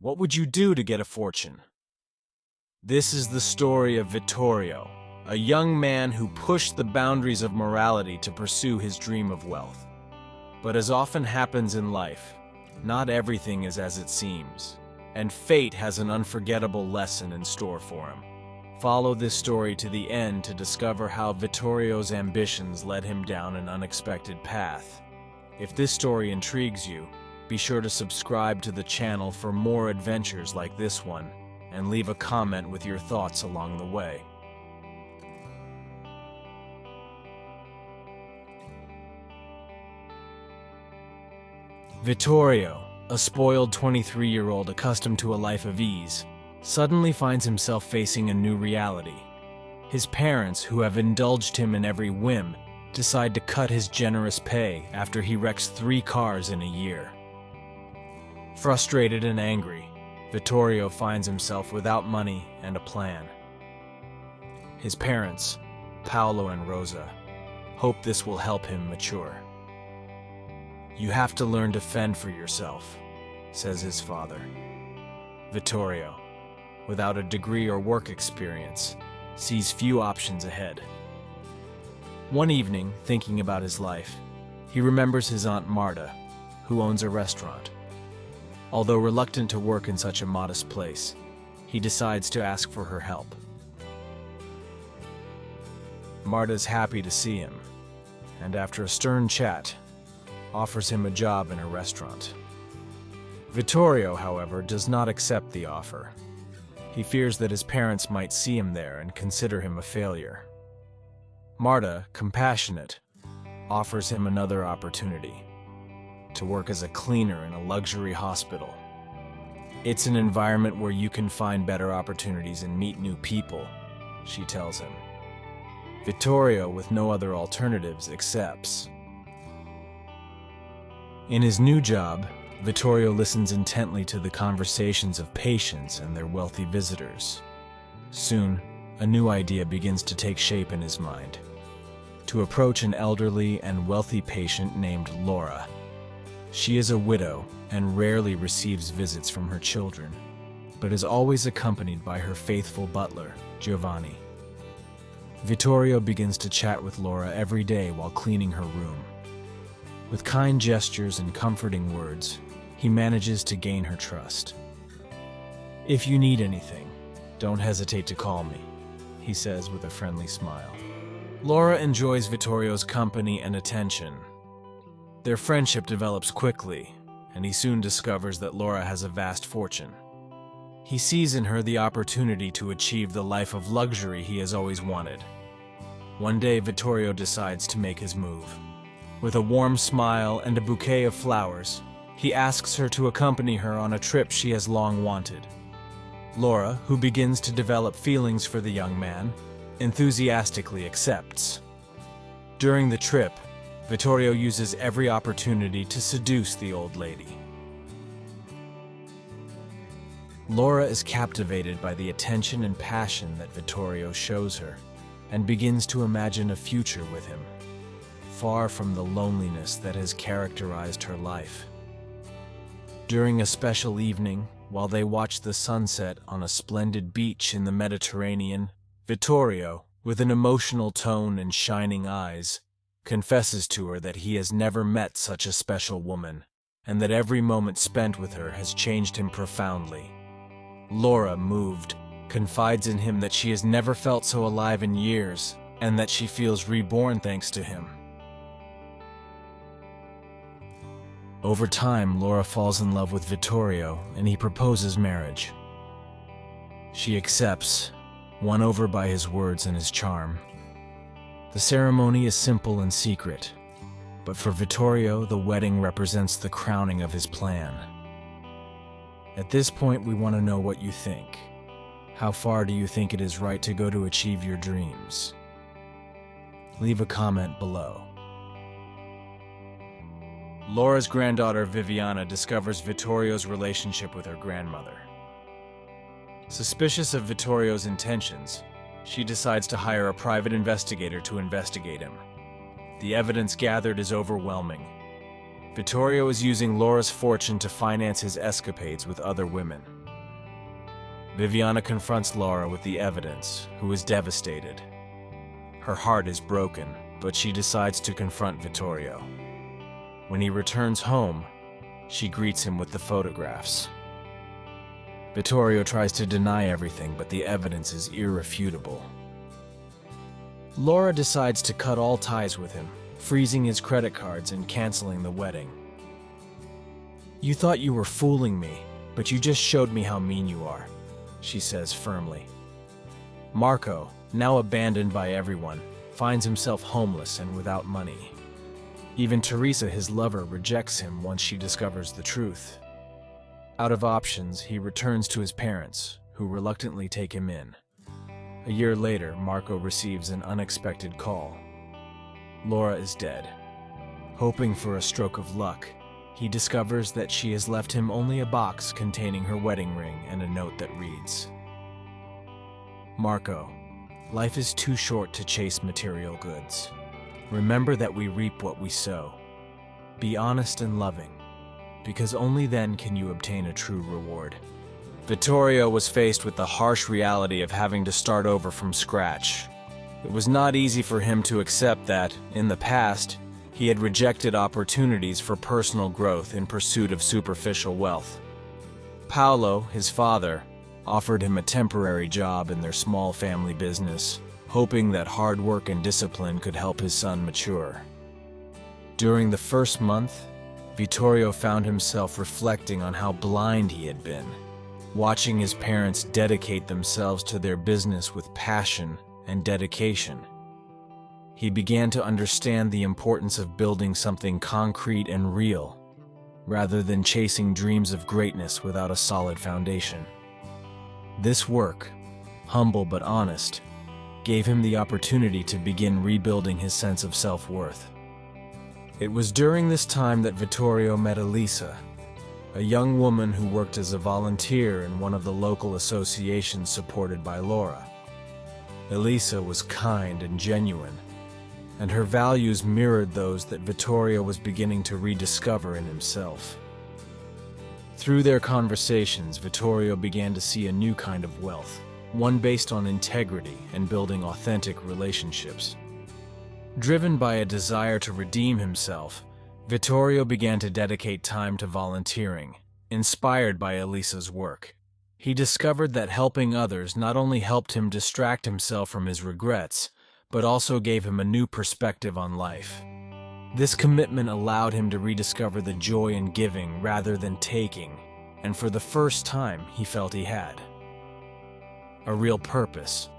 What would you do to get a fortune? This is the story of Vittorio, a young man who pushed the boundaries of morality to pursue his dream of wealth. But as often happens in life, not everything is as it seems, and fate has an unforgettable lesson in store for him. Follow this story to the end to discover how Vittorio's ambitions led him down an unexpected path. If this story intrigues you, be sure to subscribe to the channel for more adventures like this one, and leave a comment with your thoughts along the way. Vittorio, a spoiled 23-year-old accustomed to a life of ease, suddenly finds himself facing a new reality. His parents, who have indulged him in every whim, decide to cut his generous pay after he wrecks 3 cars in a year. Frustrated and angry, Vittorio finds himself without money and a plan. His parents, Paolo and Rosa, hope this will help him mature. "You have to learn to fend for yourself," says his father. Vittorio, without a degree or work experience, sees few options ahead. One evening, thinking about his life, he remembers his Aunt Marta, who owns a restaurant. Although reluctant to work in such a modest place, he decides to ask for her help. Marta's happy to see him, and after a stern chat, offers him a job in a restaurant. Vittorio, however, does not accept the offer. He fears that his parents might see him there and consider him a failure. Marta, compassionate, offers him another opportunity: to work as a cleaner in a luxury hospital. "It's an environment where you can find better opportunities and meet new people," she tells him. Vittorio, with no other alternatives, accepts. In his new job, Vittorio listens intently to the conversations of patients and their wealthy visitors. Soon, a new idea begins to take shape in his mind: to approach an elderly and wealthy patient named Laura. She is a widow and rarely receives visits from her children, but is always accompanied by her faithful butler, Giovanni. Vittorio begins to chat with Laura every day while cleaning her room. With kind gestures and comforting words, he manages to gain her trust. "If you need anything, don't hesitate to call me," he says with a friendly smile. Laura enjoys Vittorio's company and attention. Their friendship develops quickly, and he soon discovers that Laura has a vast fortune. He sees in her the opportunity to achieve the life of luxury he has always wanted. One day, Vittorio decides to make his move. With a warm smile and a bouquet of flowers, he asks her to accompany her on a trip she has long wanted. Laura, who begins to develop feelings for the young man, enthusiastically accepts. During the trip, Vittorio uses every opportunity to seduce the old lady. Laura is captivated by the attention and passion that Vittorio shows her, and begins to imagine a future with him, far from the loneliness that has characterized her life. During a special evening, while they watch the sunset on a splendid beach in the Mediterranean, Vittorio, with an emotional tone and shining eyes, confesses to her that he has never met such a special woman, and that every moment spent with her has changed him profoundly. Laura, moved, confides in him that she has never felt so alive in years, and that she feels reborn thanks to him. Over time, Laura falls in love with Vittorio, and he proposes marriage. She accepts, won over by his words and his charm. The ceremony is simple and secret, but for Vittorio, the wedding represents the crowning of his plan. At this point, we want to know what you think. How far do you think it is right to go to achieve your dreams? Leave a comment below. Laura's granddaughter Viviana discovers Vittorio's relationship with her grandmother. Suspicious of Vittorio's intentions, she decides to hire a private investigator to investigate him. The evidence gathered is overwhelming. Vittorio is using Laura's fortune to finance his escapades with other women. Viviana confronts Laura with the evidence, who is devastated. Her heart is broken, but she decides to confront Vittorio. When he returns home, she greets him with the photographs. Vittorio tries to deny everything, but the evidence is irrefutable. Laura decides to cut all ties with him, freezing his credit cards and canceling the wedding. "You thought you were fooling me, but you just showed me how mean you are," she says firmly. Marco, now abandoned by everyone, finds himself homeless and without money. Even Teresa, his lover, rejects him once she discovers the truth. Out of options, he returns to his parents, who reluctantly take him in. A year later, Marco receives an unexpected call. Laura is dead. Hoping for a stroke of luck, he discovers that she has left him only a box containing her wedding ring and a note that reads, "Marco, life is too short to chase material goods. Remember that we reap what we sow. Be honest and loving, because only then can you obtain a true reward." Vittorio was faced with the harsh reality of having to start over from scratch. It was not easy for him to accept that, in the past, he had rejected opportunities for personal growth in pursuit of superficial wealth. Paolo, his father, offered him a temporary job in their small family business, hoping that hard work and discipline could help his son mature. During the first month, Vittorio found himself reflecting on how blind he had been, watching his parents dedicate themselves to their business with passion and dedication. He began to understand the importance of building something concrete and real, rather than chasing dreams of greatness without a solid foundation. This work, humble but honest, gave him the opportunity to begin rebuilding his sense of self-worth. It was during this time that Vittorio met Elisa, a young woman who worked as a volunteer in one of the local associations supported by Laura. Elisa was kind and genuine, and her values mirrored those that Vittorio was beginning to rediscover in himself. Through their conversations, Vittorio began to see a new kind of wealth, one based on integrity and building authentic relationships. Driven by a desire to redeem himself, Vittorio began to dedicate time to volunteering, inspired by Elisa's work. He discovered that helping others not only helped him distract himself from his regrets, but also gave him a new perspective on life. This commitment allowed him to rediscover the joy in giving rather than taking, and for the first time he felt he had a real purpose.